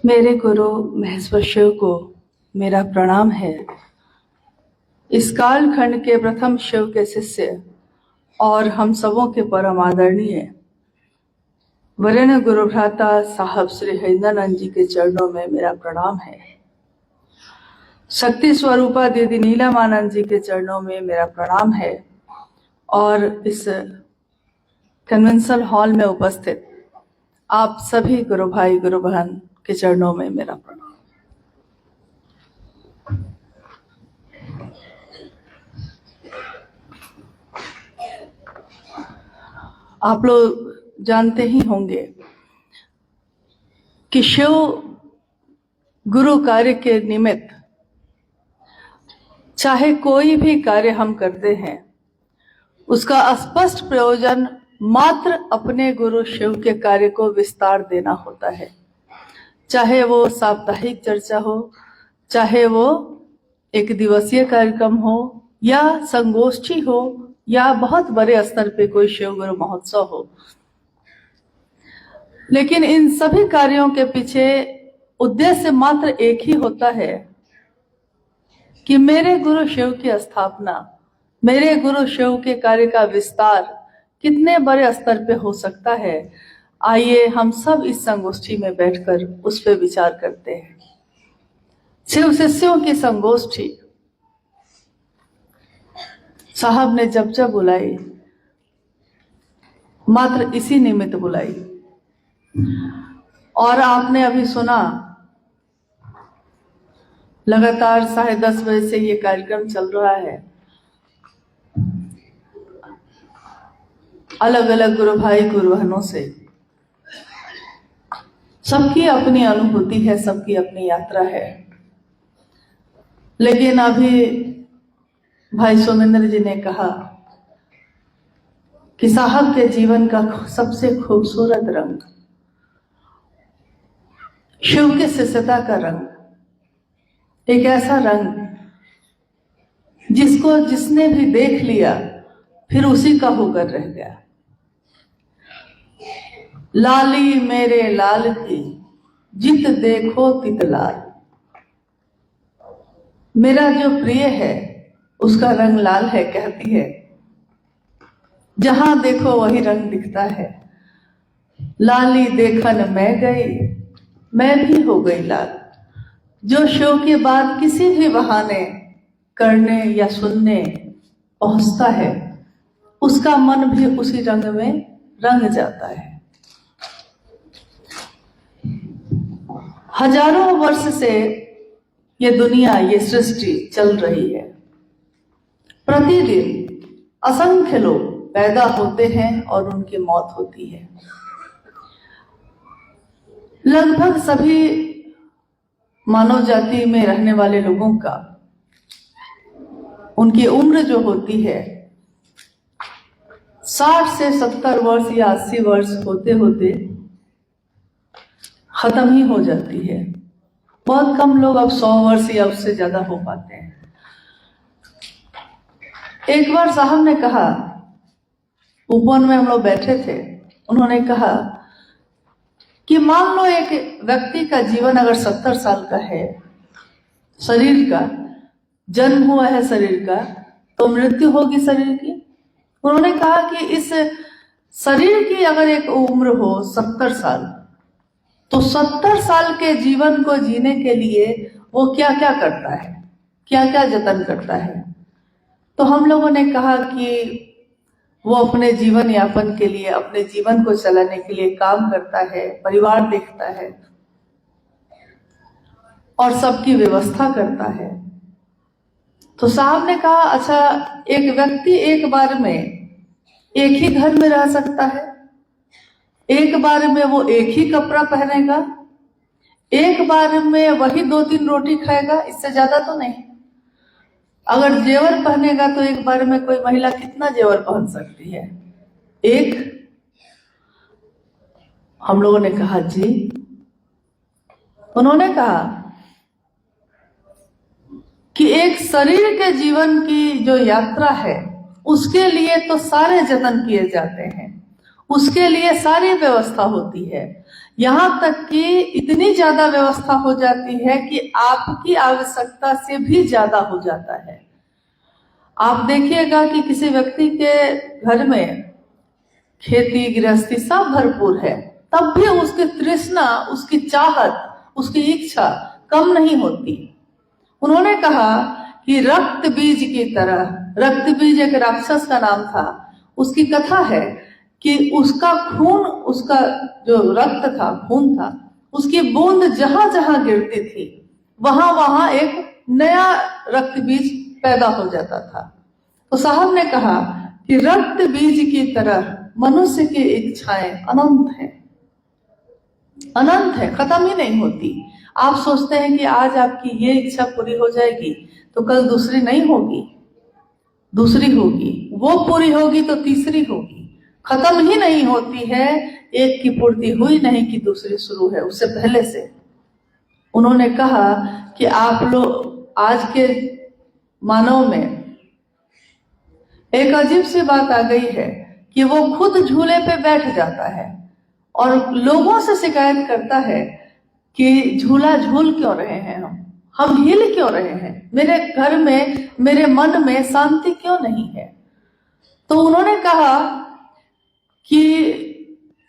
मेरे गुरु महेश्वर शिव को मेरा प्रणाम है। इस कालखंड के प्रथम शिव के शिष्य और हम सबों के परम आदरणीय वरेण्य गुरु भ्राता साहब श्री हरिंदरानंद जी के चरणों में मेरा प्रणाम है। शक्ति स्वरूपा दीदी नीलमानंद जी के चरणों में मेरा प्रणाम है और इस कन्वेंशन हॉल में उपस्थित आप सभी गुरु भाई गुरु बहन के चरणों में मेरा प्रणाम। आप लोग जानते ही होंगे कि शिव गुरु कार्य के निमित्त चाहे कोई भी कार्य हम करते हैं उसका स्पष्ट प्रयोजन मात्र अपने गुरु शिव के कार्य को विस्तार देना होता है। चाहे वो साप्ताहिक चर्चा हो, चाहे वो एक दिवसीय कार्यक्रम हो या संगोष्ठी हो या बहुत बड़े स्तर पे कोई शिव गुरु महोत्सव हो, लेकिन इन सभी कार्यों के पीछे उद्देश्य मात्र एक ही होता है कि मेरे गुरु शिव की स्थापना, मेरे गुरु शिव के कार्य का विस्तार कितने बड़े स्तर पे हो सकता है। आइए हम सब इस संगोष्ठी में बैठकर उस पर विचार करते हैं। शिव शिष्यों की संगोष्ठी साहब ने जब जब बुलाई मात्र इसी निमित्त बुलाई। और आपने अभी सुना लगातार 10:30 बजे से ये कार्यक्रम चल रहा है। अलग अलग गुरु भाई गुरु बहनों से सबकी अपनी अनुभूति है, सबकी अपनी यात्रा है। लेकिन अभी भाई सोमेंद्र जी ने कहा कि साहब के जीवन का सबसे खूबसूरत रंग शिव के शिष्यता का रंग, एक ऐसा रंग जिसको जिसने भी देख लिया फिर उसी का होकर रह गया। लाली मेरे लाल की जित देखो तित लाल, मेरा जो प्रिय है उसका रंग लाल है, कहती है। जहां देखो वही रंग दिखता है। लाली देखन मैं गई, मैं भी हो गई लाल। जो शिव की बात किसी भी बहाने करने या सुनने पहुंचता है उसका मन भी उसी रंग में रंग जाता है। हजारों वर्ष से ये दुनिया, ये सृष्टि चल रही है। प्रतिदिन असंख्य लोग पैदा होते हैं और उनकी मौत होती है। लगभग सभी मानव जाति में रहने वाले लोगों का उनकी उम्र जो होती है 60 से 70 वर्ष या 80 वर्ष होते होते खत्म ही हो जाती है। बहुत कम लोग अब 100 वर्ष या उससे ज्यादा हो पाते हैं। एक बार साहब ने कहा, उपवन में हम लोग बैठे थे, उन्होंने कहा कि मान लो एक व्यक्ति का जीवन अगर 70 साल का है, शरीर का जन्म हुआ है शरीर का, तो मृत्यु होगी शरीर की। उन्होंने कहा कि इस शरीर की अगर एक उम्र हो 70 साल, तो 70 साल के जीवन को जीने के लिए वो क्या क्या करता है, क्या क्या जतन करता है। तो हम लोगों ने कहा कि वो अपने जीवन यापन के लिए, अपने जीवन को चलाने के लिए काम करता है, परिवार देखता है और सबकी व्यवस्था करता है। तो साहब ने कहा, अच्छा एक व्यक्ति एक बार में एक ही घर में रह सकता है, एक बार में वो एक ही कपड़ा पहनेगा, एक बार में वही 2-3 रोटी खाएगा, इससे ज्यादा तो नहीं। अगर जेवर पहनेगा तो एक बार में कोई महिला कितना जेवर पहन सकती है? एक। हम लोगों ने कहा जी। उन्होंने कहा कि एक शरीर के जीवन की जो यात्रा है उसके लिए तो सारे जतन किए जाते हैं, उसके लिए सारी व्यवस्था होती है। यहाँ तक कि इतनी ज्यादा व्यवस्था हो जाती है कि आपकी आवश्यकता से भी ज्यादा हो जाता है। आप देखिएगा कि किसी व्यक्ति के घर में खेती गृहस्थी सब भरपूर है, तब भी उसकी तृष्णा, उसकी चाहत, उसकी इच्छा कम नहीं होती। उन्होंने कहा कि रक्त बीज की तरह, रक्त बीज एक राक्षस का नाम था, उसकी कथा है कि उसका खून, उसका जो रक्त था, खून था, उसकी बूंद जहां जहां गिरती थी वहां वहां एक नया रक्त बीज पैदा हो जाता था। तो साहब ने कहा कि रक्त बीज की तरह मनुष्य की इच्छाएं अनंत है, अनंत है, खत्म ही नहीं होती। आप सोचते हैं कि आज आपकी ये इच्छा पूरी हो जाएगी तो कल दूसरी नहीं होगी, दूसरी होगी, वो पूरी होगी तो तीसरी होगी, खत्म ही नहीं होती है। एक की पूर्ति हुई नहीं कि दूसरी शुरू है उससे पहले से। उन्होंने कहा कि आप लोग आज के मानव में एक अजीब सी बात आ गई है कि वो खुद झूले पे बैठ जाता है और लोगों से शिकायत करता है कि झूला झूल क्यों रहे हैं, हम हिल क्यों रहे हैं, मेरे घर में, मेरे मन में शांति क्यों नहीं है। तो उन्होंने कहा कि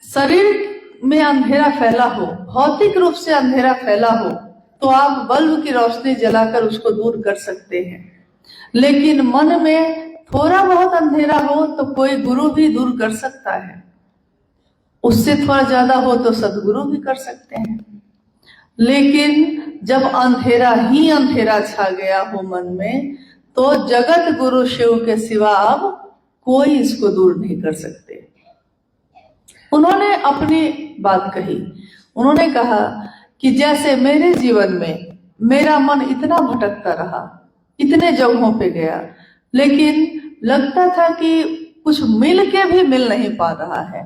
शरीर में अंधेरा फैला हो, भौतिक रूप से अंधेरा फैला हो, तो आप बल्ब की रोशनी जलाकर उसको दूर कर सकते हैं, लेकिन मन में थोड़ा बहुत अंधेरा हो तो कोई गुरु भी दूर कर सकता है, उससे थोड़ा ज्यादा हो तो सदगुरु भी कर सकते हैं। लेकिन जब अंधेरा ही अंधेरा छा गया हो मन में, तो जगत गुरु शिव के सिवा अब कोई इसको दूर नहीं कर सकते। उन्होंने अपनी बात कही, उन्होंने कहा कि जैसे मेरे जीवन में मेरा मन इतना भटकता रहा, इतने जगहों पे गया, लेकिन लगता था कि कुछ मिल के भी मिल नहीं पा रहा है।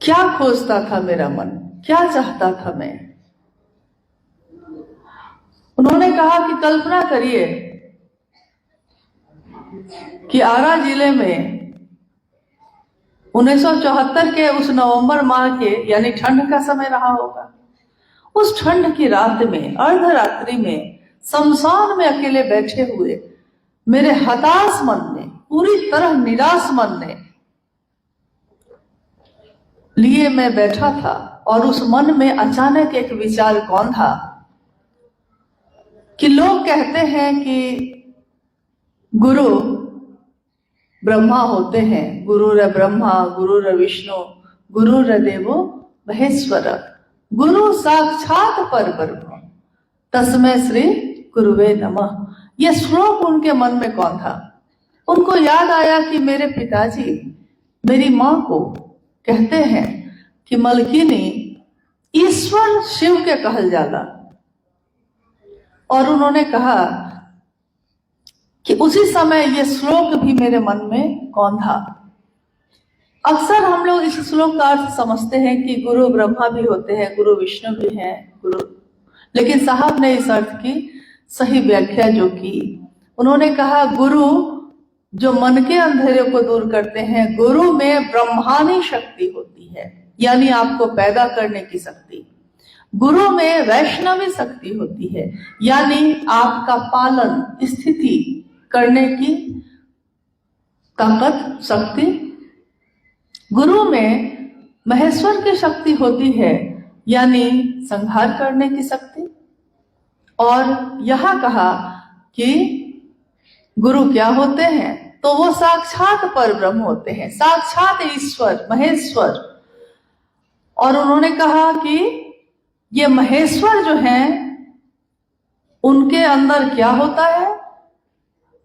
क्या खोजता था मेरा मन, क्या चाहता था मैं। उन्होंने कहा कि कल्पना करिए कि आरा जिले में 1974 के उस नवंबर माह के, यानी ठंड का समय रहा होगा, उस ठंड की रात में, अर्धरात्रि में, शमशान में अकेले बैठे हुए मेरे हताश मन ने, पूरी तरह निराश मन ने लिए मैं बैठा था, और उस मन में अचानक एक विचार कौन था कि लोग कहते हैं कि गुरु ब्रह्मा होते हैं, गुरुर ब्रह्मा, गुरुर विष्णु, गुरुर देवो महेश्वर, गुरु साक्षात परब्रह्म, तस्मै श्री गुरुवे नमः। यह श्लोक उनके मन में कौन था। उनको याद आया कि मेरे पिताजी मेरी मां को कहते हैं कि मलकिनी ईश्वर शिव के कहल जाला, और उन्होंने कहा कि उसी समय ये श्लोक भी मेरे मन में कौन था। अक्सर हम लोग इस श्लोक का अर्थ समझते हैं कि गुरु ब्रह्मा भी होते हैं, गुरु विष्णु भी हैं, गुरु, लेकिन साहब ने इस अर्थ की सही व्याख्या जो की, उन्होंने कहा गुरु जो मन के अंधेरे को दूर करते हैं, गुरु में ब्रह्मानी शक्ति होती है, यानी आपको पैदा करने की शक्ति। गुरु में वैष्णवी शक्ति होती है, यानी आपका पालन, स्थिति करने की ताकत, शक्ति। गुरु में महेश्वर की शक्ति होती है, यानी संहार करने की शक्ति। और यहां कहा कि गुरु क्या होते हैं, तो वो साक्षात परब्रह्म होते हैं, साक्षात ईश्वर, महेश्वर। और उन्होंने कहा कि ये महेश्वर जो हैं, उनके अंदर क्या होता है,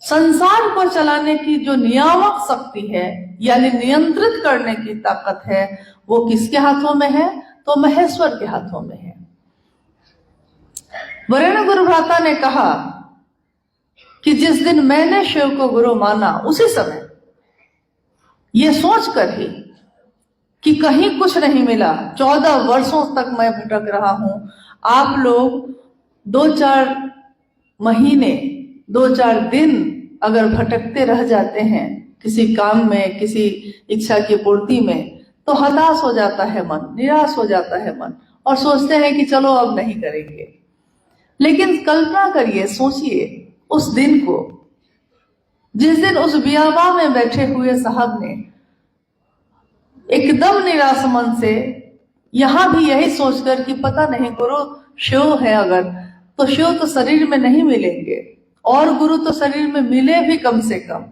संसार को चलाने की जो नियामक शक्ति है, यानी नियंत्रित करने की ताकत है, वो किसके हाथों में है, तो महेश्वर के हाथों में है। वरेण्य गुरु भ्राता ने कहा कि जिस दिन मैंने शिव को गुरु माना, उसी समय ये सोच कर ही कि कहीं कुछ नहीं मिला, 14 वर्षों तक मैं भटक रहा हूं, आप लोग 2-4 महीने, 2-4 दिन अगर भटकते रह जाते हैं किसी काम में, किसी इच्छा की पूर्ति में, तो हताश हो जाता है मन, निराश हो जाता है मन, और सोचते हैं कि चलो अब नहीं करेंगे। लेकिन कल्पना करिए, सोचिए उस दिन को, जिस दिन उस बियाबा में बैठे हुए साहब ने एकदम निराश मन से, यहां भी यही सोचकर कि पता नहीं गुरु शिव है अगर, तो शिव तो शरीर में नहीं मिलेंगे, और गुरु तो शरीर में मिले भी कम से कम,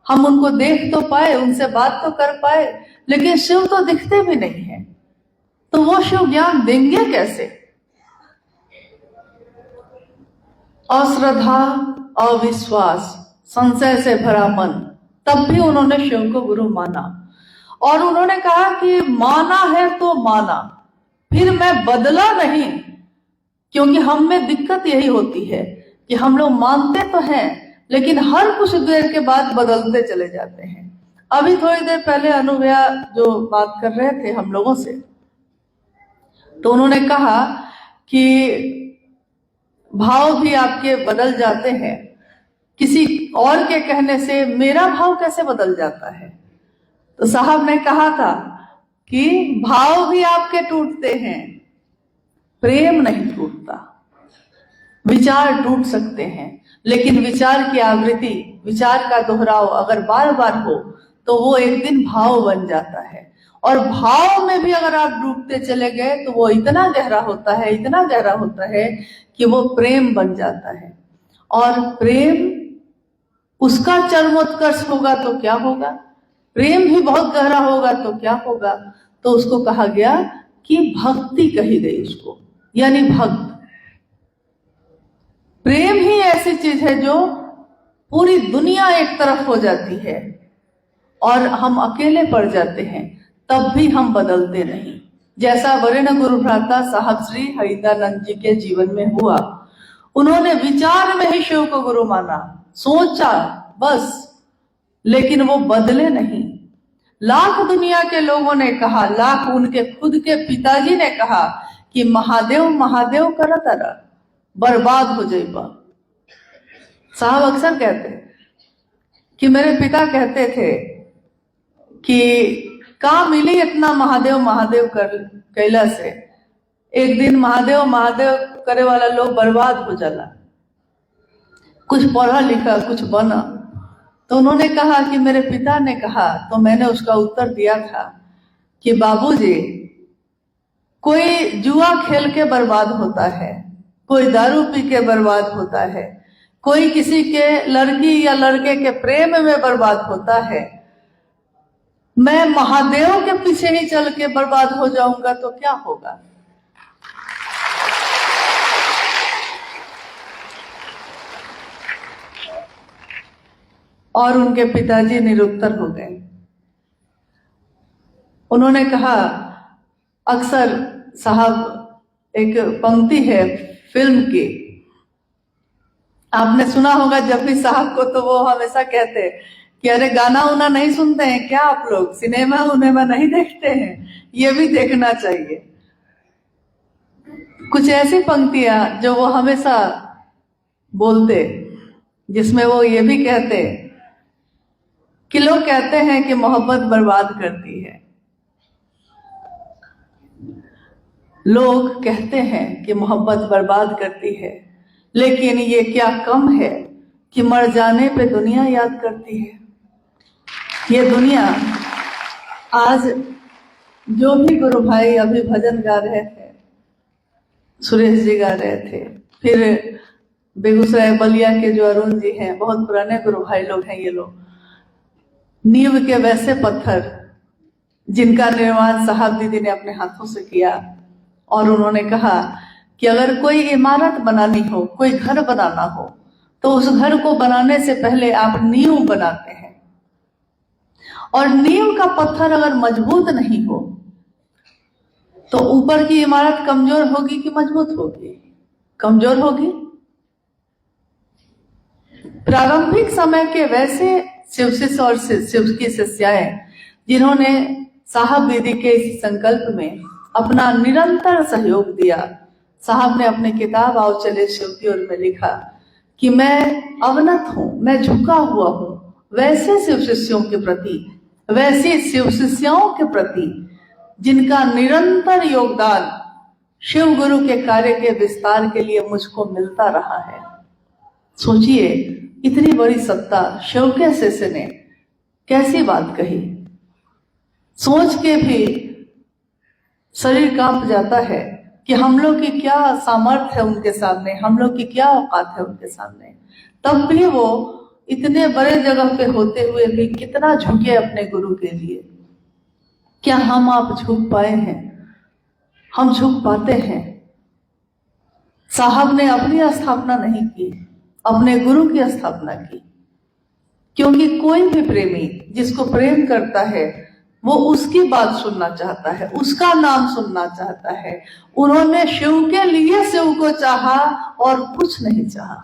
हम उनको देख तो पाए, उनसे बात तो कर पाए, लेकिन शिव तो दिखते भी नहीं है, तो वो शिव ज्ञान देंगे कैसे? अश्रद्धा, अविश्वास, संशय से भरा मन, तब भी उन्होंने शिव को गुरु माना, और उन्होंने कहा कि माना है तो माना, फिर मैं बदला नहीं। क्योंकि हम में दिक्कत यही होती है कि हम लोग मानते तो हैं, लेकिन हर कुछ देर के बाद बदलते चले जाते हैं। अभी थोड़ी देर पहले अनुव्या जो बात कर रहे थे हम लोगों से, तो उन्होंने कहा कि भाव भी आपके बदल जाते हैं, किसी और के कहने से मेरा भाव कैसे बदल जाता है? तो साहब ने कहा था कि भाव भी आपके टूटते हैं, प्रेम नहीं टूटता। विचार टूट सकते हैं, लेकिन विचार की आवृत्ति, विचार का दोहराव अगर बार बार हो तो वो एक दिन भाव बन जाता है, और भाव में भी अगर आप डूबते चले गए तो वो इतना गहरा होता है, इतना गहरा होता है कि वो प्रेम बन जाता है। और प्रेम, उसका चरमोत्कर्ष होगा तो क्या होगा, प्रेम भी बहुत गहरा होगा तो क्या होगा? तो उसको कहा गया कि भक्ति कही गई उसको, यानी भक्त। प्रेम ही ऐसी चीज है जो पूरी दुनिया एक तरफ हो जाती है और हम अकेले पड़ जाते हैं, तब भी हम बदलते नहीं। जैसा वरेण्य गुरु भ्राता साहब श्री हरिदानंद जी के जीवन में हुआ, उन्होंने विचार में ही शिव को गुरु माना, सोचा बस, लेकिन वो बदले नहीं। लाख दुनिया के लोगों ने कहा, लाख उनके खुद के पिताजी ने कहा कि महादेव महादेव करत रहा, बर्बाद हो जाएगा। साहब अक्सर कहते कि मेरे पिता कहते थे कि कहाँ मिली इतना महादेव महादेव कर कैला से, एक दिन महादेव महादेव करे वाला लोग बर्बाद हो जाला, कुछ पढ़ा लिखा कुछ बना। तो उन्होंने कहा कि मेरे पिता ने कहा, तो मैंने उसका उत्तर दिया था कि बाबूजी, कोई जुआ खेल के बर्बाद होता है, कोई दारू पी के बर्बाद होता है, कोई किसी के लड़की या लड़के के प्रेम में बर्बाद होता है। मैं महादेव के पीछे ही चल के बर्बाद हो जाऊंगा तो क्या होगा? और उनके पिताजी निरुत्तर हो गए। उन्होंने कहा, अक्सर साहब एक पंक्ति है फिल्म की, आपने सुना होगा, जब भी साहब को तो वो हमेशा कहते कि अरे गाना उना नहीं सुनते हैं क्या आप लोग, सिनेमा उनेमा नहीं देखते हैं, ये भी देखना चाहिए। कुछ ऐसी पंक्तियां जो वो हमेशा बोलते, जिसमें वो ये भी कहते कि लोग कहते हैं कि मोहब्बत बर्बाद करती है, लोग कहते हैं कि मोहब्बत बर्बाद करती है, लेकिन ये क्या कम है कि मर जाने पे दुनिया याद करती है। ये दुनिया आज, जो भी गुरु भाई अभी भजन गा रहे थे, सुरेश जी गा रहे थे, फिर बेगूसराय बलिया के जो अरुण जी हैं, बहुत पुराने गुरु भाई लोग हैं ये लोग, नींव के वैसे पत्थर जिनका निर्माण साहब दीदी ने अपने हाथों से किया। और उन्होंने कहा कि अगर कोई इमारत बनानी हो, कोई घर बनाना हो, तो उस घर को बनाने से पहले आप नींव बनाते हैं, और नींव का पत्थर अगर मजबूत नहीं हो तो ऊपर की इमारत कमजोर होगी कि मजबूत होगी? कमजोर होगी। प्रारंभिक समय के वैसे शिव शिष्य और शिव की शिष्याएं जिन्होंने साहब दीदी के इस संकल्प में अपना निरंतर सहयोग दिया। साहब ने अपनी किताब आओ चले शिव की ओर में लिखा कि मैं अवनत हूं, मैं झुका हुआ हूं वैसे शिव शिष्यों के प्रति, वैसे शिव शिष्याओं के प्रति जिनका निरंतर योगदान शिव गुरु के कार्य के विस्तार के लिए मुझको मिलता रहा है। सोचिए, इतनी बड़ी सत्ता शिव के शिष्य ने कैसी बात कही, सोच के भी शरीर कांप जाता है कि हम लोग की क्या सामर्थ्य है उनके सामने, हम लोग की क्या औकात है उनके सामने। तब भी वो इतने बड़े जगह पे होते हुए भी कितना झुके अपने गुरु के लिए। क्या हम आप झुक पाए हैं? हम झुक पाते हैं? साहब ने अपनी स्थापना नहीं की, अपने गुरु की स्थापना की। क्योंकि कोई भी प्रेमी जिसको प्रेम करता है वो उसकी बात सुनना चाहता है, उसका नाम सुनना चाहता है। उन्होंने शिव के लिए शिव को चाहा और कुछ नहीं चाहा।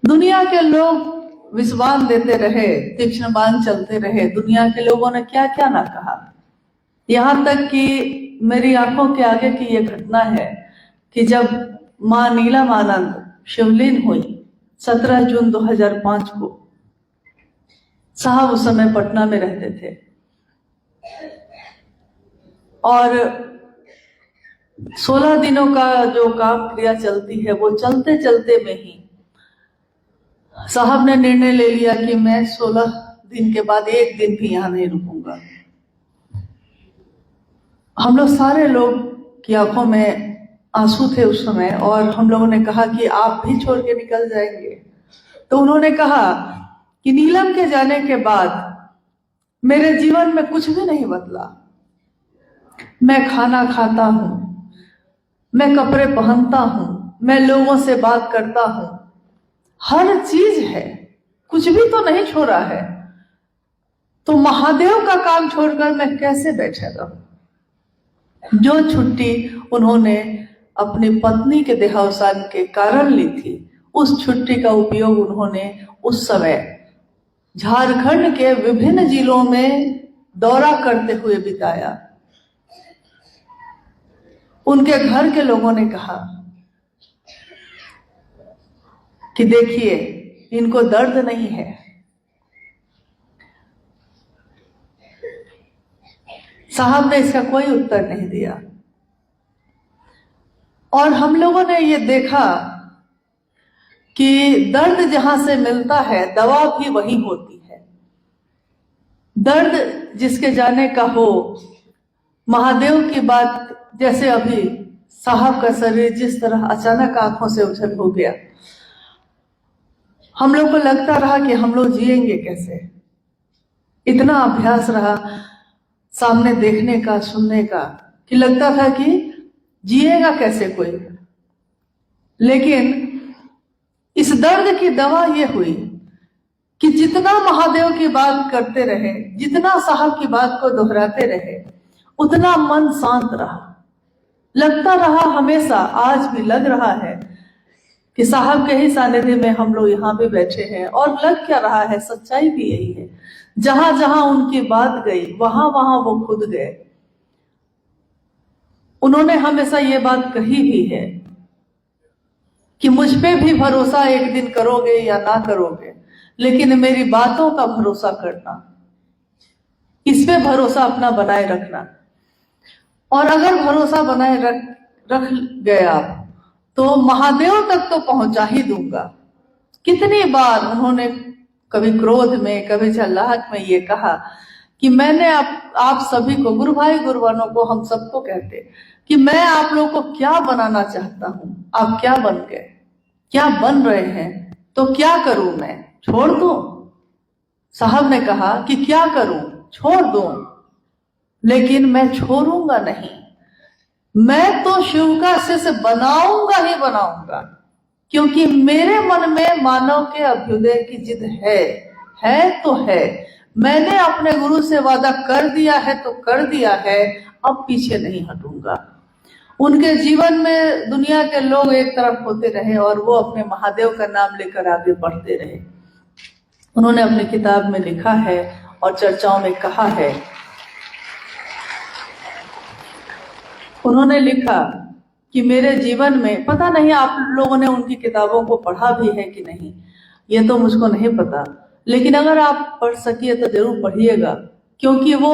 दुनिया के लोग विषबान देते रहे, तीक्ष्ण बाण चलते रहे, दुनिया के लोगों ने क्या क्या ना कहा। यहां तक कि मेरी आंखों के आगे की ये घटना है कि जब मां नीलमानंद शिवलीन हुई 17 जून 2005 को, साहब उस समय पटना में रहते थे और 16 दिनों का जो काम क्रिया चलती है वो चलते चलते में ही साहब ने निर्णय ले लिया कि मैं 16 दिन के बाद एक दिन भी यहां नहीं रुकूंगा। हम लोग सारे लोग की आंखों में आंसू थे उस समय और हम लोगों ने कहा कि आप भी छोड़ के निकल जाएंगे। तो उन्होंने कहा कि नीलम के जाने के बाद मेरे जीवन में कुछ भी नहीं बदला। मैं खाना खाता हूं, मैं कपड़े पहनता हूं, मैं लोगों से बात करता हूं, हर चीज है, कुछ भी तो नहीं छोड़ा है। तो महादेव का काम छोड़कर मैं कैसे बैठे रहूं? जो छुट्टी उन्होंने अपनी पत्नी के देहावसान के कारण ली थी, उस छुट्टी का उपयोग उन्होंने उस समय झारखंड के विभिन्न जिलों में दौरा करते हुए बिताया। उनके घर के लोगों ने कहा कि देखिए, इनको दर्द नहीं है। साहब ने इसका कोई उत्तर नहीं दिया और हम लोगों ने ये देखा कि दर्द जहां से मिलता है दवा भी वही होती है। दर्द जिसके जाने का हो, महादेव की बात, जैसे अभी साहब का शरीर जिस तरह अचानक आंखों से ओझल हो गया, हम लोग को लगता रहा कि हम लोग जिएंगे कैसे। इतना अभ्यास रहा सामने देखने का, सुनने का, कि लगता था कि जिएगा कैसे कोई। लेकिन इस दर्द की दवा ये हुई कि जितना महादेव की बात करते रहे, जितना साहब की बात को दोहराते रहे, उतना मन शांत रहा। लगता रहा हमेशा, आज भी लग रहा है कि साहब के ही सानिध्य में हम लोग यहाँ पे बैठे हैं। और लग क्या रहा है, सच्चाई भी यही है। जहां जहां उनकी बात गई वहां वहां वो खुद गए। उन्होंने हमेशा ये बात कही भी है कि मुझ पे भी भरोसा एक दिन करोगे या ना करोगे, लेकिन मेरी बातों का भरोसा करना, इस पे भरोसा अपना बनाए रखना। और अगर भरोसा बनाए रख गए आप तो महादेव तक तो पहुंचा ही दूंगा। कितनी बार उन्होंने कभी क्रोध में, कभी झल्लाहट में ये कहा कि मैंने आप सभी को, गुरु भाई गुरु बहनों को, हम सबको कहते कि मैं आप लोगों को क्या बनाना चाहता हूं, आप क्या बन गए, क्या बन रहे हैं, तो क्या करूं मैं, छोड़ दूं? साहब ने कहा कि क्या करूं, छोड़ दूं? लेकिन मैं छोड़ूंगा नहीं। मैं तो शिव का शिष्य बनाऊंगा ही बनाऊंगा, क्योंकि मेरे मन में मानव के अभ्युदय की जिद है तो है। मैंने अपने गुरु से वादा कर दिया है तो कर दिया है, अब पीछे नहीं हटूंगा। उनके जीवन में दुनिया के लोग एक तरफ होते रहे और वो अपने महादेव का नाम लेकर आगे बढ़ते रहे। उन्होंने अपनी किताब में लिखा है और चर्चाओं में कहा है, उन्होंने लिखा कि मेरे जीवन में, पता नहीं आप लोगों ने उनकी किताबों को पढ़ा भी है कि नहीं, ये तो मुझको नहीं पता, लेकिन अगर आप पढ़ सकिए तो जरूर पढ़िएगा, क्योंकि वो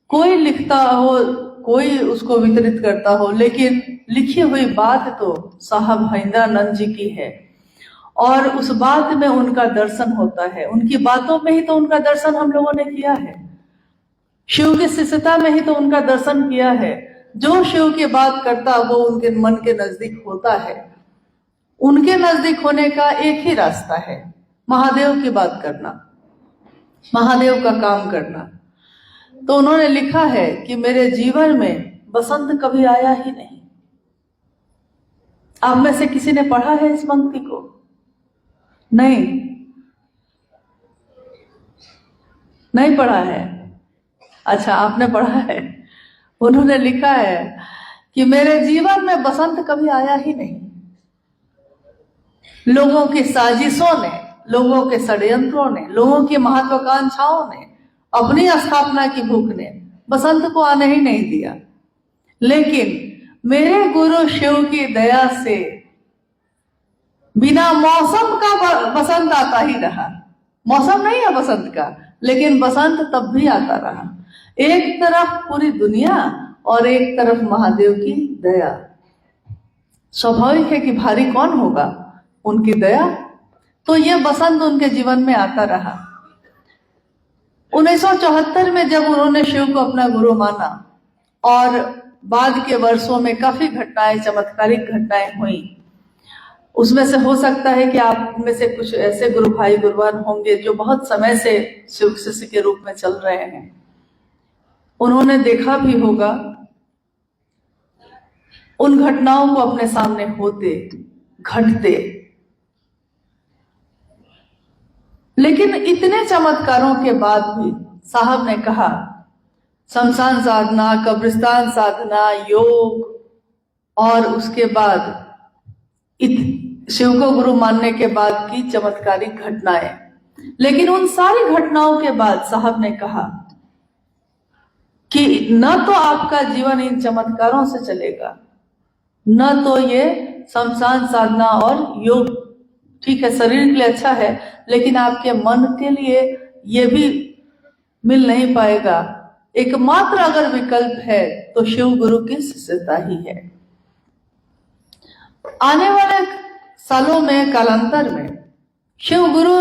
कोई लिखता हो, कोई उसको वितरित करता हो, लेकिन लिखी हुई बात तो साहब हरिंद्रानंद जी की है और उस बात में उनका दर्शन होता है। उनकी बातों में ही तो उनका दर्शन हम लोगों ने किया है, शिव की शिष्यता में ही तो उनका दर्शन किया है। जो शिव की बात करता वो उनके मन के नजदीक होता है। उनके नजदीक होने का एक ही रास्ता है, महादेव की बात करना, महादेव का काम करना। तो उन्होंने लिखा है कि मेरे जीवन में बसंत कभी आया ही नहीं। आप में से किसी ने पढ़ा है इस पंक्ति को? नहीं, नहीं पढ़ा है। अच्छा, आपने पढ़ा है। उन्होंने लिखा है कि मेरे जीवन में बसंत कभी आया ही नहीं। लोगों की साजिशों ने, लोगों के षड्यंत्रों ने, लोगों की महत्वाकांक्षाओं ने, अपनी स्थापना की भूख ने बसंत को आने ही नहीं दिया। लेकिन मेरे गुरु शिव की दया से बिना मौसम का बसंत आता ही रहा। मौसम नहीं है बसंत का, लेकिन बसंत तब भी आता रहा। एक तरफ पूरी दुनिया और एक तरफ महादेव की दया। स्वाभाविक है कि भारी कौन होगा? उनकी दया। तो ये बसंत उनके जीवन में आता रहा। 1974 में जब उन्होंने शिव को अपना गुरु माना और बाद के वर्षों में काफी घटनाएं, चमत्कारिक घटनाएं हुई, उसमें से हो सकता है कि आप में से कुछ ऐसे गुरु भाई गुरुवान होंगे जो बहुत समय से शिव शिष्य के रूप में चल रहे हैं। उन्होंने देखा भी होगा उन घटनाओं को अपने सामने होते, घटते। लेकिन इतने चमत्कारों के बाद भी साहब ने कहा शमशान साधना, कब्रिस्तान साधना, योग और उसके बाद शिव को गुरु मानने के बाद की चमत्कारिक घटनाएं। लेकिन उन सारी घटनाओं के बाद साहब ने कहा कि न तो आपका जीवन इन चमत्कारों से चलेगा, न तो ये शमशान साधना और योग, ठीक है शरीर के लिए अच्छा है, लेकिन आपके मन के लिए ये भी मिल नहीं पाएगा। एकमात्र अगर विकल्प है तो शिव गुरु की शिष्यता ही है। आने वाले सालों में, कालांतर में शिव गुरु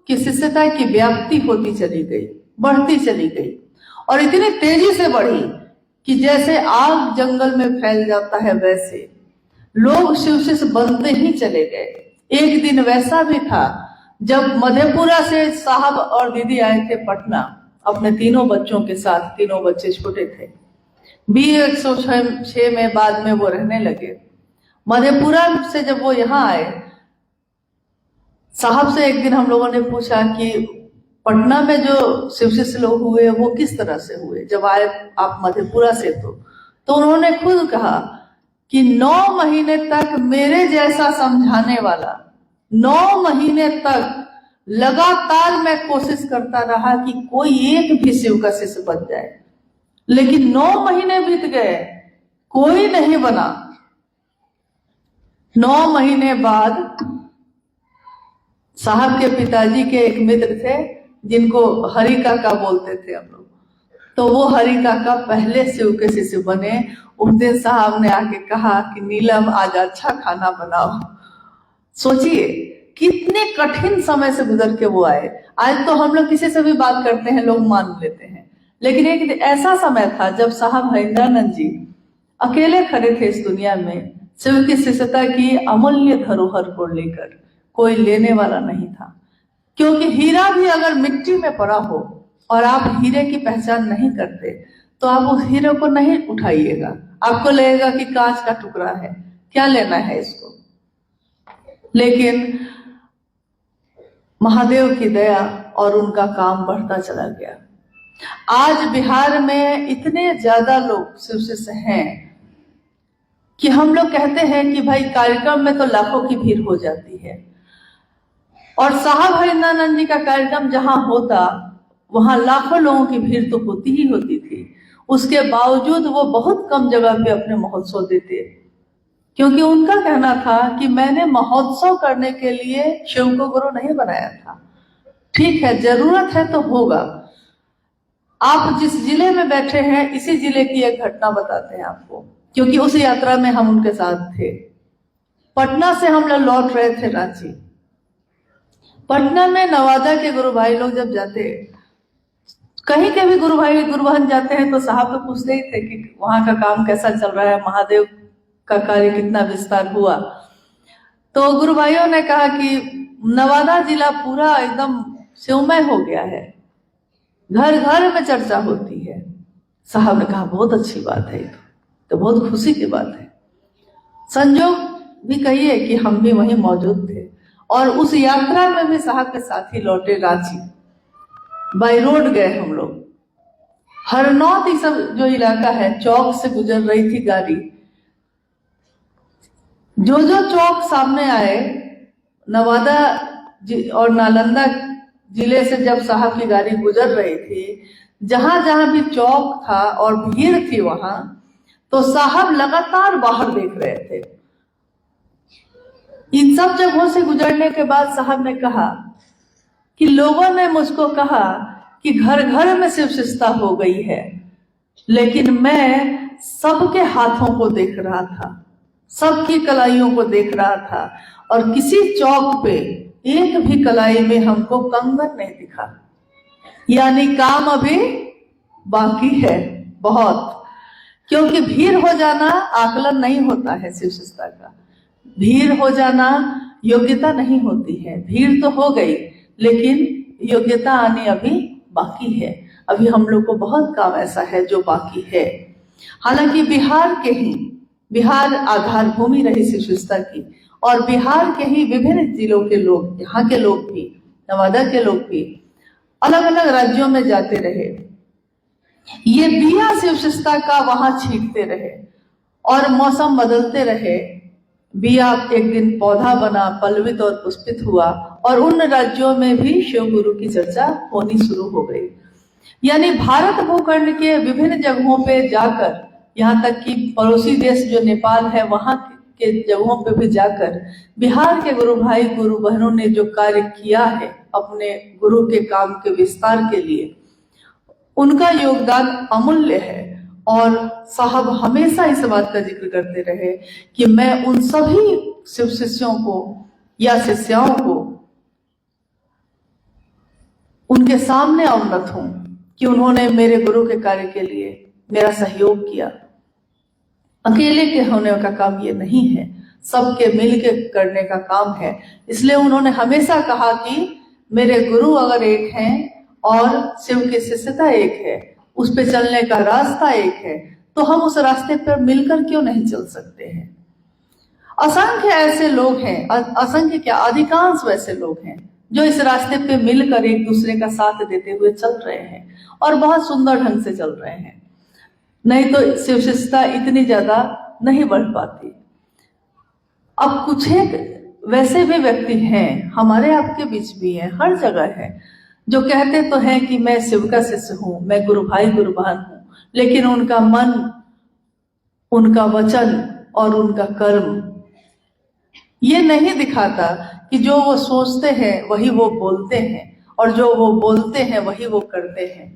की शिष्यता की व्याप्ति होती चली गई, बढ़ती चली गई और इतनी तेजी से बढ़ी कि जैसे आग जंगल में फैल जाता है वैसे लोग शिव शिष्य बनते ही चले गए। एक दिन वैसा भी था जब मधेपुरा से साहब और दीदी आए थे पटना अपने तीनों बच्चों के साथ। तीनों बच्चे छोटे थे। B106 में बाद में वो रहने लगे। मधेपुरा से जब वो यहाँ आए, साहब से एक दिन हम लोगों ने पूछा कि पटना में जो शिव शिष्य लोग हुए वो किस तरह से हुए जब आए आप मधेपुरा से? तो उन्होंने खुद कहा कि 9 महीने तक मेरे जैसा समझाने वाला, 9 महीने तक लगातार मैं कोशिश करता रहा कि कोई एक भी शिव का शिष्य बन जाए, लेकिन 9 महीने बीत गए, कोई नहीं बना। 9 महीने बाद साहब के पिताजी के एक मित्र थे जिनको हरि काका बोलते थे हम लोग, तो वो हरि काका पहले शिव के शिष्य बने। उस दिन साहब ने आके कहा कि नीलम आज अच्छा खाना बनाओ। सोचिए कितने कठिन समय से गुजर के वो आए। आज तो हम लोग किसी से भी बात करते हैं लोग मान लेते हैं, लेकिन एक ऐसा समय था जब साहब हरिंद्रानंद जी अकेले खड़े थे इस दुनिया में, शिव की शिष्यता की अमूल्य धरोहर को लेकर। कोई लेने वाला नहीं था, क्योंकि हीरा भी अगर मिट्टी में पड़ा हो और आप हीरे की पहचान नहीं करते तो आप उस हीरे को नहीं उठाइएगा। आपको लगेगा कि कांच का टुकड़ा है, क्या लेना है इसको। लेकिन महादेव की दया और उनका काम बढ़ता चला गया। आज बिहार में इतने ज्यादा लोग शिव शिष्य हैं कि हम लोग कहते हैं कि भाई कार्यक्रम में तो लाखों की भीड़ हो जाती है, और साहब हरिंद्रानंद जी का कार्यक्रम जहां होता वहां लाखों लोगों की भीड़ तो होती ही होती थी। उसके बावजूद वो बहुत कम जगह पे अपने महोत्सव देते, क्योंकि उनका कहना था कि मैंने महोत्सव करने के लिए शिव को गुरु नहीं बनाया था। ठीक है, जरूरत है तो होगा, आप जिस जिले में बैठे हैं इसी जिले की एक घटना बताते हैं आपको, क्योंकि उस यात्रा में हम उनके साथ थे। पटना से हम लोग लौट रहे थे रांची। पटना में नवादा के गुरु भाई लोग जब जाते, कहीं के भी गुरु भाई गुरु बहन जाते हैं तो साहब तो पूछते ही थे कि वहां का काम कैसा चल रहा है, महादेव का कार्य कितना विस्तार हुआ। तो गुरु भाइयों ने कहा कि नवादा जिला पूरा एकदम शिवमय हो गया है, घर घर में चर्चा होती है। साहब ने कहा बहुत अच्छी बात है, तो बहुत खुशी की बात है। संजोग भी कहिए कि हम भी वहीं मौजूद थे और उस यात्रा में भी साहब के साथ ही लौटे रांची। बाई रोड गए हम लोग। हरनौत ये सब जो इलाका है, चौक से गुजर रही थी गाड़ी। जो जो चौक सामने आए, नवादा और नालंदा जिले से जब साहब की गाड़ी गुजर रही थी, जहां जहां भी चौक था और भीड़ थी वहां, तो साहब लगातार बाहर देख रहे थे। इन सब जगहों से गुजरने के बाद साहब ने कहा कि लोगों ने मुझको कहा कि घर घर में शिवशिष्टा हो गई है, लेकिन मैं सबके हाथों को देख रहा था, सबकी कलाइयों को देख रहा था, और किसी चौक पे एक भी कलाई में हमको कंगन नहीं दिखा। यानी काम अभी बाकी है बहुत, क्योंकि भीड़ हो जाना आकलन नहीं होता है शिवशिष्टा का। भीड़ हो जाना योग्यता नहीं होती है। भीड़ तो हो गई, लेकिन योग्यता आनी अभी बाकी है। अभी हम लोग को बहुत काम ऐसा है जो बाकी है। हालांकि बिहार आधार भूमि रही शिवशिष्टा की, और बिहार के ही विभिन्न जिलों के लोग, यहाँ के लोग भी, नवादा के लोग भी अलग अलग राज्यों में जाते रहे। ये दिया शिवशिष्टा का वहां छींटते रहे और मौसम बदलते रहे। बिया एक दिन पौधा बना, पल्लवित और पुष्पित हुआ, और उन राज्यों में भी शिव गुरु की चर्चा होनी शुरू हो गई। यानी भारत भूखंड के विभिन्न जगहों पे जाकर, यहाँ तक कि पड़ोसी देश जो नेपाल है वहां के जगहों पे भी जाकर बिहार के गुरु भाई गुरु बहनों ने जो कार्य किया है अपने गुरु के काम के विस्तार के लिए, उनका योगदान अमूल्य है। और साहब हमेशा इस बात का जिक्र करते रहे कि मैं उन सभी शिव शिष्यों को या शिष्याओं को उनके सामने अवनत हूं कि उन्होंने मेरे गुरु के कार्य के लिए मेरा सहयोग किया। अकेले के होने का काम ये नहीं है, सबके मिलकर करने का काम है। इसलिए उन्होंने हमेशा कहा कि मेरे गुरु अगर एक हैं और शिव की शिष्यता एक है, उस पे चलने का रास्ता एक है, तो हम उस रास्ते पर मिलकर क्यों नहीं चल सकते हैं। असंख्य ऐसे लोग हैं, असंख्य क्या, अधिकांश वैसे लोग हैं जो इस रास्ते पे मिलकर एक दूसरे का साथ देते हुए चल रहे हैं और बहुत सुंदर ढंग से चल रहे हैं। नहीं तो शिव शिष्यता इतनी ज्यादा नहीं बढ़ पाती। अब कुछ एक वैसे भी व्यक्ति हैं, हमारे आपके बीच भी हैं, हर जगह है, जो कहते तो हैं कि मैं शिव का शिष्य हूं, मैं गुरु भाई गुरु बहन हूं, लेकिन उनका मन, उनका वचन और उनका कर्म ये नहीं दिखाता कि जो वो सोचते हैं वही वो बोलते हैं, और जो वो बोलते हैं वही वो करते हैं।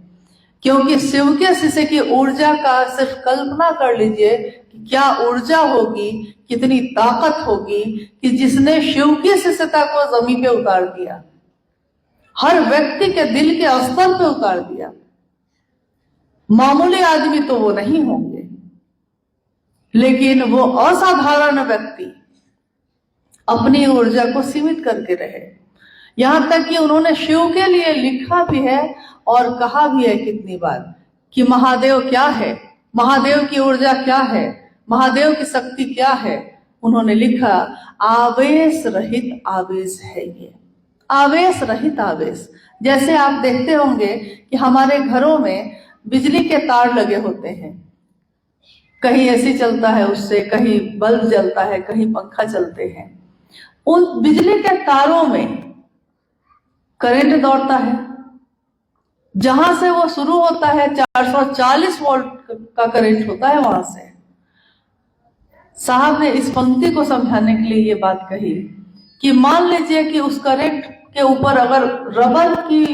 क्योंकि शिव के शिष्य की ऊर्जा का सिर्फ कल्पना कर लीजिए कि क्या ऊर्जा होगी, कितनी ताकत होगी कि जिसने शिव की शिष्यता को जमीन पे उतार दिया, हर व्यक्ति के दिल के स्तर पे उतार दिया। मामूली आदमी तो वो नहीं होंगे, लेकिन वो असाधारण व्यक्ति अपनी ऊर्जा को सीमित करके रहे। यहां तक कि उन्होंने शिव के लिए लिखा भी है और कहा भी है कितनी बार कि महादेव क्या है, महादेव की ऊर्जा क्या है, महादेव की शक्ति क्या है। उन्होंने लिखा, आवेश रहित आवेश है ये, आवेश रहित आवेश। जैसे आप देखते होंगे कि हमारे घरों में बिजली के तार लगे होते हैं, कहीं एसी चलता है उससे, कहीं बल्ब जलता है, कहीं पंखा चलते हैं। उन बिजली के तारों में करंट दौड़ता है, जहां से वो शुरू होता है 440 वोल्ट का करंट होता है वहां से। साहब ने इस पंक्ति को समझाने के लिए ये बात कही कि मान लीजिए कि उस करंट के ऊपर अगर रबर की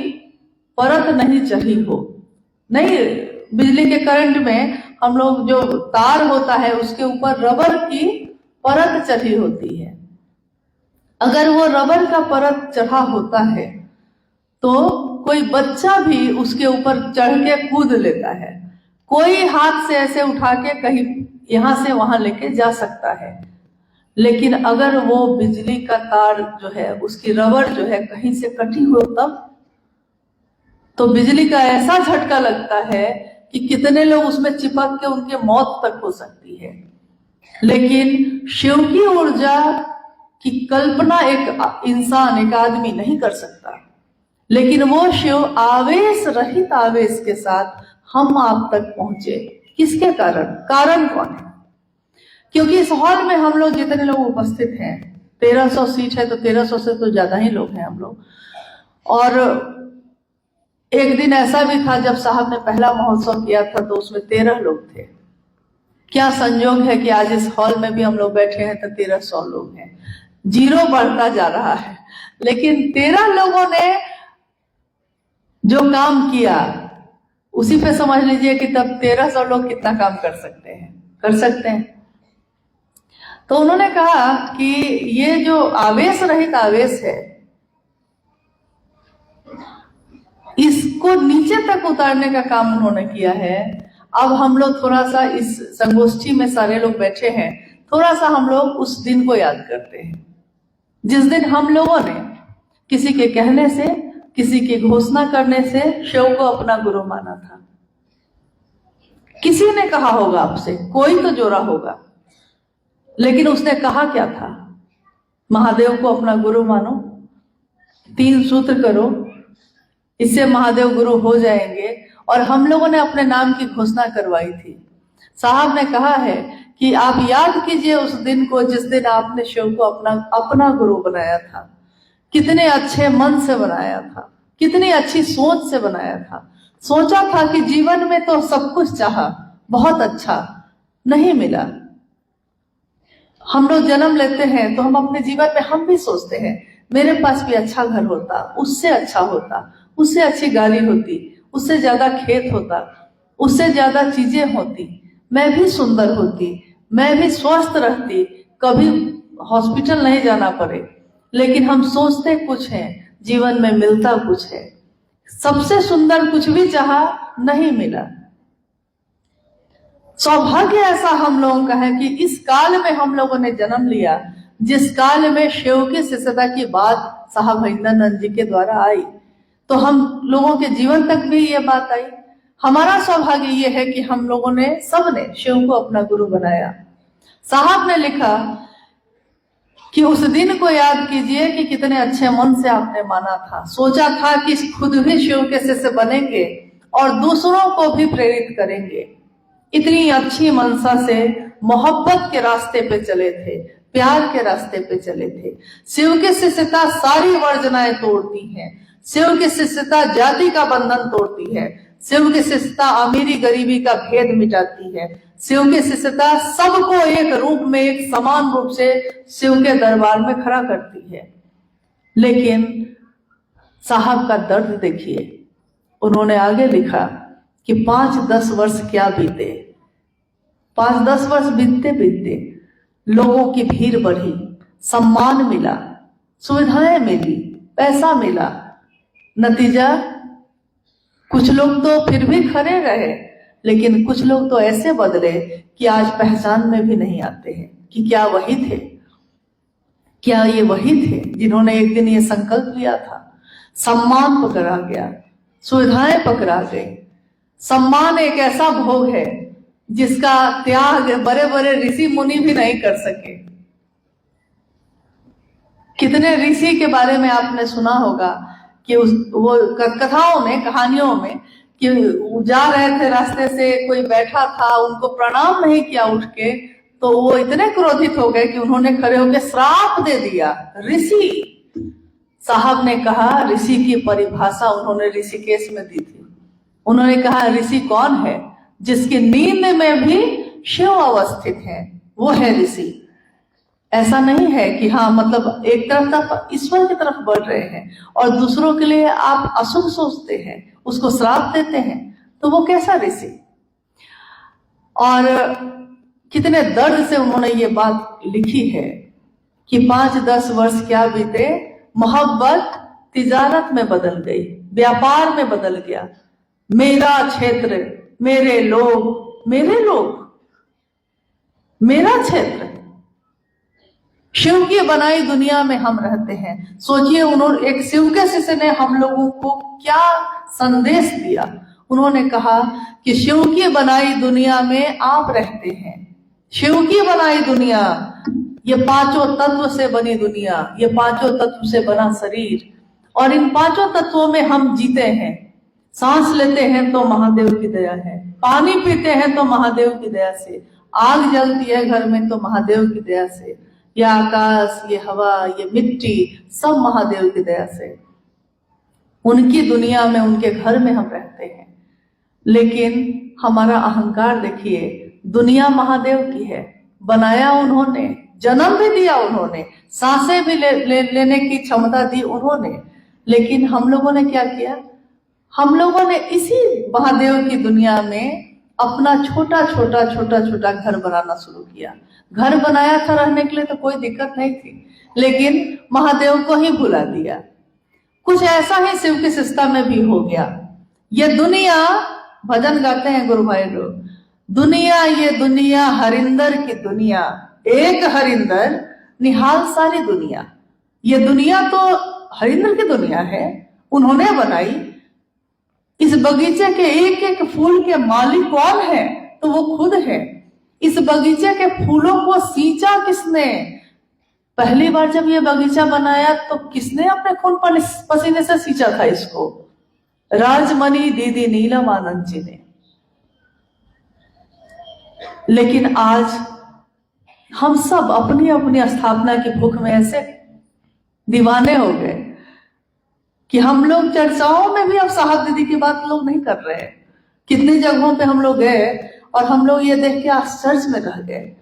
परत नहीं चढ़ी हो, नहीं, बिजली के करंट में हम लोग जो तार होता है उसके ऊपर रबर की परत चढ़ी होती है। अगर वो रबर का परत चढ़ा होता है तो कोई बच्चा भी उसके ऊपर चढ़ के कूद लेता है, कोई हाथ से ऐसे उठा के कहीं यहां से वहां लेके जा सकता है। लेकिन अगर वो बिजली का तार जो है उसकी रबर जो है कहीं से कटी हो तब तो बिजली का ऐसा झटका लगता है कि कितने लोग उसमें चिपक के उनकी मौत तक हो सकती है। लेकिन शिव की ऊर्जा की कल्पना एक इंसान, एक आदमी नहीं कर सकता, लेकिन वो शिव आवेश रहित आवेश के साथ हम आप तक पहुंचे। किसके कारण? कारण कौन है? क्योंकि इस हॉल में हम लोग जितने लोग उपस्थित हैं, 1300 सीट है तो 1300 से तो ज्यादा ही लोग हैं हम लोग। और एक दिन ऐसा भी था जब साहब ने पहला महोत्सव किया था तो उसमें 13 लोग थे। क्या संयोग है कि आज इस हॉल में भी हम लोग बैठे हैं तो 1300 लोग हैं। जीरो बढ़ता जा रहा है, लेकिन 13 लोगों ने जो काम किया उसी पे समझ लीजिए कि तब 1300 लोग कितना काम कर सकते हैं, कर सकते हैं। तो उन्होंने कहा कि ये जो आवेश रहित आवेश है इसको नीचे तक उतारने का काम उन्होंने किया है। अब हम लोग थोड़ा सा इस संगोष्ठी में सारे लोग बैठे हैं, थोड़ा सा हम लोग उस दिन को याद करते हैं जिस दिन हम लोगों ने किसी के कहने से, किसी की घोषणा करने से शिव को अपना गुरु माना था। किसी ने कहा होगा आपसे, कोई तो जोड़ा होगा, लेकिन उसने कहा क्या था? महादेव को अपना गुरु मानो, 3 सूत्र करो, इससे महादेव गुरु हो जाएंगे। और हम लोगों ने अपने नाम की घोषणा करवाई थी। साहब ने कहा है कि आप याद कीजिए उस दिन को जिस दिन आपने शिव को अपना गुरु बनाया था। कितने अच्छे मन से बनाया था, कितनी अच्छी सोच से बनाया था। सोचा था कि जीवन में तो सब कुछ चाहा, बहुत अच्छा, नहीं मिला। हम लोग जन्म लेते हैं तो हम अपने जीवन में हम भी सोचते हैं मेरे पास भी अच्छा घर होता, उससे अच्छा होता, उससे अच्छी गाड़ी होती, उससे ज्यादा खेत होता, उससे ज्यादा चीजें होती, मैं भी सुंदर होती, मैं भी स्वस्थ रहती, कभी हॉस्पिटल नहीं जाना पड़े। लेकिन हम सोचते कुछ हैं, जीवन में मिलता कुछ है। सबसे सुंदर कुछ भी चाहा, नहीं मिला। सौभाग्य ऐसा हम लोगों का है कि इस काल में हम लोगों ने जन्म लिया जिस काल में शिव की शिष्यता की बात साहब हरिंदरनाथ जी के द्वारा आई, तो हम लोगों के जीवन तक भी ये बात आई। हमारा सौभाग्य ये है कि हम लोगों ने, सबने शिव को अपना गुरु बनाया। साहब ने लिखा कि उस दिन को याद कीजिए कि कितने अच्छे मन से आपने माना था, सोचा था कि खुद भी शिव के शिष्य बनेंगे और दूसरों को भी प्रेरित करेंगे। इतनी अच्छी मनसा से मोहब्बत के रास्ते पे चले थे, प्यार के रास्ते पे चले थे। शिव की शिष्यता सारी वर्जनाएं तोड़ती है, शिव की शिष्यता जाति का बंधन तोड़ती है, शिव की शिष्यता अमीरी गरीबी का भेद मिटाती है, शिव की शिष्यता सबको एक रूप में, एक समान रूप से शिव के दरबार में खड़ा करती है। लेकिन साहब का दर्द देखिए, उन्होंने आगे लिखा कि 5-10 वर्ष क्या बीते। 5-10 वर्ष बीतते बीतते लोगों की भीड़ बढ़ी, सम्मान मिला, सुविधाएं मिली, पैसा मिला। नतीजा, कुछ लोग तो फिर भी खड़े रहे, लेकिन कुछ लोग तो ऐसे बदले कि आज पहचान में भी नहीं आते हैं कि क्या वही थे, क्या ये वही थे जिन्होंने एक दिन ये संकल्प लिया था। सम्मान पकड़ा गया, सुविधाएं पकड़ा गई। सम्मान एक ऐसा भोग है जिसका त्याग बड़े बड़े ऋषि मुनि भी नहीं कर सके। कितने ऋषि के बारे में आपने सुना होगा कि वो कथाओं में, कहानियों में, कि जा रहे थे रास्ते से, कोई बैठा था, उनको प्रणाम नहीं किया उठ के, तो वो इतने क्रोधित हो गए कि उन्होंने खड़े होकर श्राप दे दिया। ऋषि साहब ने कहा, ऋषि की परिभाषा उन्होंने ऋषिकेश में दी थी। उन्होंने कहा ऋषि कौन है? जिसकी नींद में भी शिव अवस्थित है, वो है ऋषि। ऐसा नहीं है कि हाँ, मतलब एक तरफ आप ईश्वर की तरफ बढ़ रहे हैं और दूसरों के लिए आप अशुभ सोचते हैं, उसको श्राप देते हैं, तो वो कैसा ऋषि, और कितने दर्द से उन्होंने ये बात लिखी है कि 5-10 वर्ष क्या बीते, मोहब्बत तिजारत में बदल गई, व्यापार में बदल गया। मेरा क्षेत्र, मेरे लोग, मेरे लोग, मेरा क्षेत्र। शिव की बनाई दुनिया में हम रहते हैं। सोचिए, उन्होंने एक शिव के शिष्य ने हम लोगों को क्या संदेश दिया। उन्होंने कहा कि शिव की बनाई दुनिया में आप रहते हैं। शिव की बनाई दुनिया, ये 5 तत्व से बनी दुनिया, ये 5 तत्व से बना शरीर, और इन 5 तत्वों में हम जीते हैं। सांस लेते हैं तो महादेव की दया है, पानी पीते हैं तो महादेव की दया से, आग जलती है घर में तो महादेव की दया से, ये आकाश, ये हवा, ये मिट्टी, सब महादेव की दया से। उनकी दुनिया में, उनके घर में हम रहते हैं। लेकिन हमारा अहंकार देखिए, दुनिया महादेव की है, बनाया उन्होंने, जन्म भी दिया उन्होंने, सांसें भी लेने की क्षमता दी उन्होंने। लेकिन हम लोगों ने क्या किया? हम लोगों ने इसी महादेव की दुनिया में अपना छोटा छोटा घर बनाना शुरू किया। घर बनाया था रहने के लिए तो कोई दिक्कत नहीं थी, लेकिन महादेव को ही भुला दिया। कुछ ऐसा ही शिव की शिष्टता में भी हो गया। ये दुनिया, भजन गाते हैं गुरु भाई लोग, दुनिया ये दुनिया हरिंदर की दुनिया, एक हरिंदर निहाल सारी दुनिया। ये दुनिया तो हरिंदर की दुनिया है, उन्होंने बनाई। इस बगीचे के एक एक फूल के मालिक कौन है? तो वो खुद है। इस बगीचे के फूलों को सींचा किसने? पहली बार जब ये बगीचा बनाया तो किसने अपने खून पसीने से सींचा था इसको? राजमणि दीदी नीलम आनंद जी ने। लेकिन आज हम सब अपनी अपनी स्थापना की भूख में ऐसे दीवाने हो गए कि हम लोग चर्चाओं में भी अब साहब दीदी की बात लोग नहीं कर रहे हैं। कितनी जगहों पे हम लोग गए और हम लोग ये देख के आश्चर्य में रह गए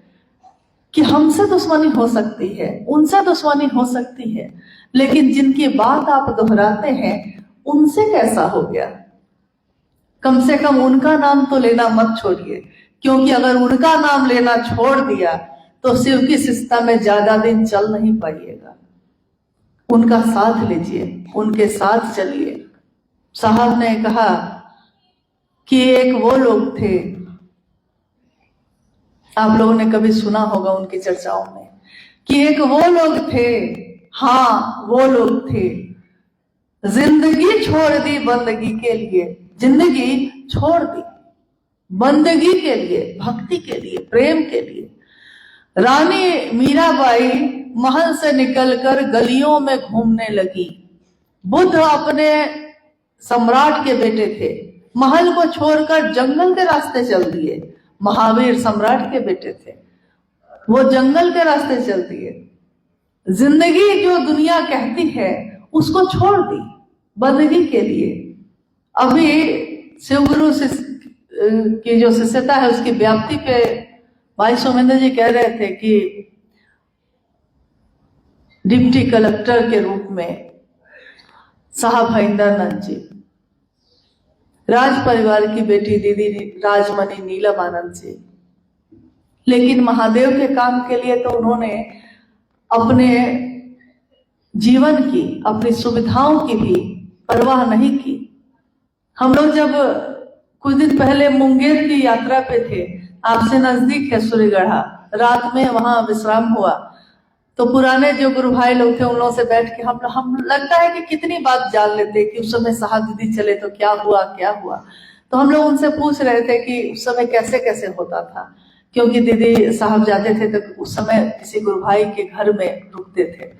कि हमसे दुश्मनी हो सकती है, उनसे दुश्मनी हो सकती है, लेकिन जिनकी बात आप दोहराते हैं उनसे कैसा हो गया? कम से कम उनका नाम तो लेना मत छोड़िए, क्योंकि अगर उनका नाम लेना छोड़ दिया तो शिव की शिष्टता में ज्यादा दिन चल नहीं पाइएगा। उनका साथ लीजिए, उनके साथ चलिए। साहब ने कहा कि एक वो लोग थे, आप लोगों ने कभी सुना होगा उनकी चर्चाओं में, कि एक वो लोग थे, हाँ वो लोग थे, जिंदगी छोड़ दी बंदगी के लिए, जिंदगी छोड़ दी बंदगी के लिए, भक्ति के लिए, प्रेम के लिए। रानी मीराबाई महल से निकलकर गलियों में घूमने लगी। बुद्ध अपने सम्राट के बेटे थे, महल को छोड़कर जंगल के रास्ते चल दिए। महावीर सम्राट के बेटे थे, वो जंगल के रास्ते चल दिए। जिंदगी जो दुनिया कहती है उसको छोड़ दी बंदगी के लिए। अभी शिवगुरु की जो शिष्यता है उसकी व्याप्ति पे भाई सोमेंद्र जी कह रहे थे कि डिप्टी कलेक्टर के रूप में साहब हरिंदरनाथ जी, राज परिवार की बेटी दीदी राजमणि नीलम आनंद जी। लेकिन महादेव के काम के लिए तो उन्होंने अपने जीवन की, अपनी सुविधाओं की भी परवाह नहीं की। हम लोग जब कुछ दिन पहले मुंगेर की यात्रा पे थे, आपसे नजदीक है सूर्यगढ़ा, रात में वहां विश्राम हुआ, तो पुराने जो गुरु भाई लोग थे उन लोगों से बैठ के हम लगता है कि कितनी बात जान लेते कि उस समय साहब दीदी चले तो क्या हुआ क्या हुआ। तो हम लोग उनसे पूछ रहे थे कि उस समय कैसे कैसे होता था, क्योंकि दीदी साहब जाते थे तो उस समय किसी गुरु भाई के घर में रुकते थे।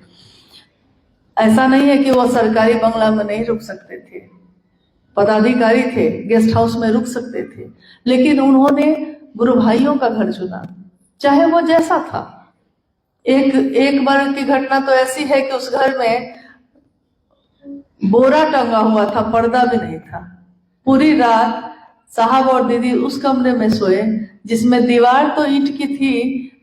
ऐसा नहीं है कि वो सरकारी बंगला में नहीं रुक सकते थे, पदाधिकारी थे, गेस्ट हाउस में रुक सकते थे, लेकिन उन्होंने गुरु भाइयों का घर चुना, चाहे वो जैसा था। एक बार की घटना तो ऐसी है कि उस घर में बोरा टंगा हुआ था, पर्दा भी नहीं था। पूरी रात साहब और दीदी उस कमरे में सोए जिसमें दीवार तो ईंट की थी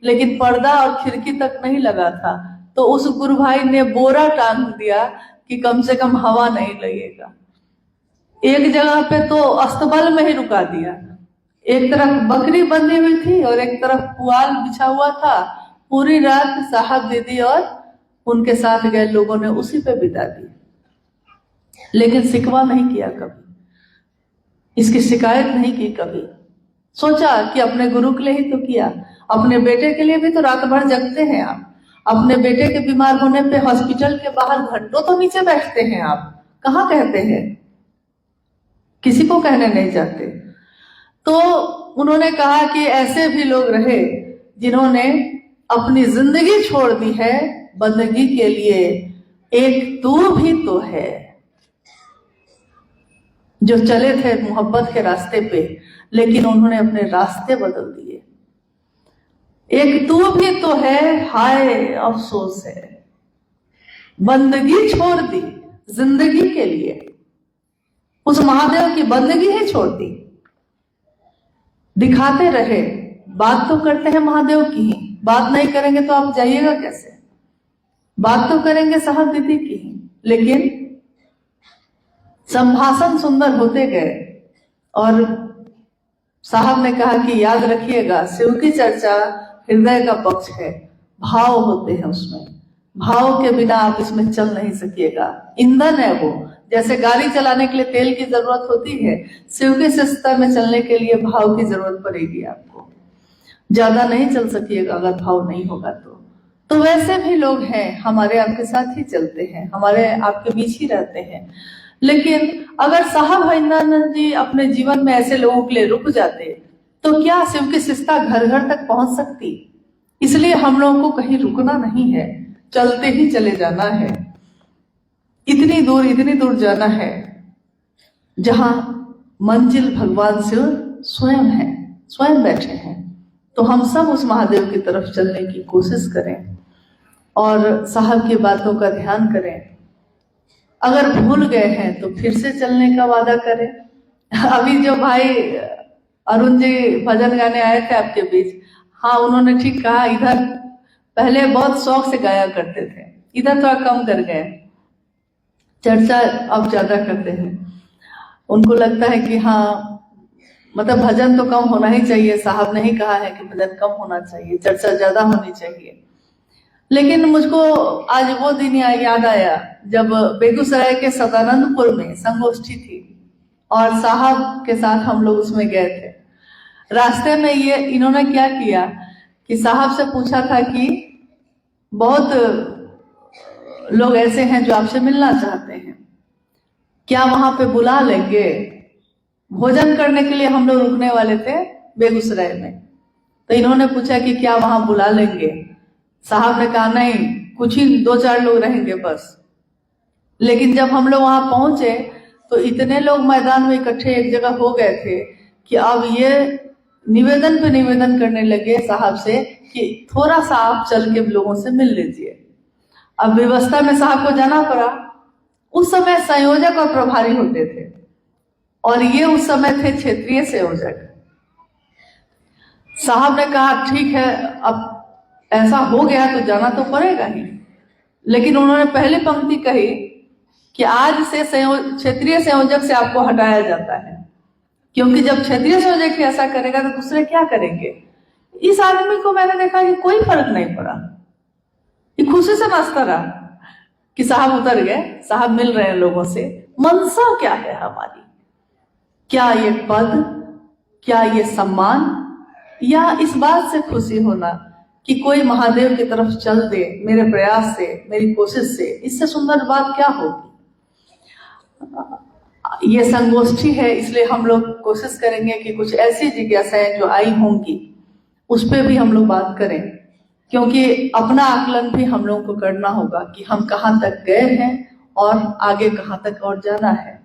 लेकिन पर्दा और खिड़की तक नहीं लगा था। तो उस गुरु भाई ने बोरा टांग दिया कि कम से कम हवा नहीं लगेगा। एक जगह पे तो अस्तबल में ही रुका दिया। एक तरफ बकरी बंधी हुई थी और एक तरफ पुआल बिछा हुआ था। पूरी रात साहब दीदी और उनके साथ गए लोगों ने उसी पे बिता दी, लेकिन शिकवा नहीं किया कभी, इसकी शिकायत नहीं की कभी। सोचा कि अपने गुरु के लिए ही तो किया, अपने बेटे के लिए भी तो रात भर जगते हैं आप, अपने बेटे के बीमार होने पे हॉस्पिटल के बाहर घंटों तो नीचे बैठते हैं आप, कहाँ कहते हैं, किसी को कहने नहीं जाते। तो उन्होंने कहा कि ऐसे भी लोग रहे जिन्होंने अपनी जिंदगी छोड़ दी है बंदगी के लिए। एक तू भी तो है, जो चले थे मोहब्बत के रास्ते पे, लेकिन उन्होंने अपने रास्ते बदल दिए। एक तू भी तो है, हाय अफसोस है, बंदगी छोड़ दी जिंदगी के लिए, उस महादेव की बंदगी ही छोड़ दी। दिखाते रहे, बात तो करते हैं महादेव की ही, बात नहीं करेंगे तो आप जाइएगा कैसे। बात तो करेंगे साहब दीदी की ही, लेकिन संभाषण सुंदर होते गए। और साहब ने कहा कि याद रखिएगा, शिव की चर्चा हृदय का पक्ष है, भाव होते हैं उसमें, भाव के बिना आप इसमें चल नहीं सकिएगा। ईंधन है वो, जैसे गाड़ी चलाने के लिए तेल की जरूरत होती है, शिव की शिष्टता में चलने के लिए भाव की जरूरत पड़ेगी आपको। ज्यादा नहीं चल सकिएगा अगर भाव नहीं होगा तो वैसे भी लोग हैं, हमारे आपके साथ ही चलते हैं, हमारे आपके बीच ही रहते हैं। लेकिन अगर साहब हरिंद्रानंद जी अपने जीवन में ऐसे लोगों के लिए रुक जाते तो क्या शिव की शिष्टता घर घर तक पहुंच सकती। इसलिए हम लोगों को कहीं रुकना नहीं है, चलते ही चले जाना है। इतनी दूर जाना है जहां मंजिल भगवान शिव स्वयं है, स्वयं बैठे हैं। तो हम सब उस महादेव की तरफ चलने की कोशिश करें और साहब की बातों का ध्यान करें। अगर भूल गए हैं तो फिर से चलने का वादा करें। अभी जो भाई अरुण जी भजन गाने आए थे आपके बीच, हाँ उन्होंने ठीक कहा, इधर पहले बहुत शौक से गाया करते थे, इधर थोड़ा कम कर गए, चर्चा अब ज्यादा करते हैं। उनको लगता है कि हाँ मतलब भजन तो कम होना ही चाहिए, साहब ने ही कहा है कि भजन कम होना चाहिए, चर्चा ज्यादा होनी चाहिए। लेकिन मुझको आज वो दिन याद आया जब बेगूसराय के सदानंदपुर में संगोष्ठी थी और साहब के साथ हम लोग उसमें गए थे। रास्ते में ये इन्होंने क्या किया कि साहब से पूछा था कि बहुत लोग ऐसे हैं जो आपसे मिलना चाहते हैं, क्या वहां पे बुला लेंगे। भोजन करने के लिए हम लोग रुकने वाले थे बेगूसराय में, तो इन्होंने पूछा कि क्या वहां बुला लेंगे। साहब ने कहा नहीं, कुछ ही 2-4 लोग रहेंगे बस। लेकिन जब हम लोग वहां पहुंचे तो इतने लोग मैदान में इकट्ठे एक जगह हो गए थे कि अब ये निवेदन पे निवेदन करने लगे साहब से कि थोड़ा सा आप चल के लोगों से मिल लीजिए। अब व्यवस्था में साहब को जाना पड़ा। उस समय संयोजक और प्रभारी होते थे और ये उस समय थे क्षेत्रीय संयोजक। साहब ने कहा ठीक है, अब ऐसा हो गया तो जाना तो पड़ेगा ही। लेकिन उन्होंने पहली पंक्ति कही कि आज से क्षेत्रीय संयोजक से आपको हटाया जाता है, क्योंकि जब क्षेत्रीय संयोजक ही ऐसा करेगा तो दूसरे क्या करेंगे। इस आदमी को मैंने देखा कि कोई फर्क नहीं पड़ा, ये खुशी से नाचता रहा कि साहब उतर गए, साहब मिल रहे हैं लोगों से। मनसा क्या है हमारी, क्या ये पद, क्या ये सम्मान, या इस बात से खुशी होना कि कोई महादेव की तरफ चल दे मेरे प्रयास से, मेरी कोशिश से। इससे सुंदर बात क्या होगी। ये संगोष्ठी है, इसलिए हम लोग कोशिश करेंगे कि कुछ ऐसी जिज्ञासाएं जो आई होंगी उस पर भी हम लोग बात करें, क्योंकि अपना आकलन भी हम लोगों को करना होगा कि हम कहाँ तक गए हैं और आगे कहाँ तक और जाना है।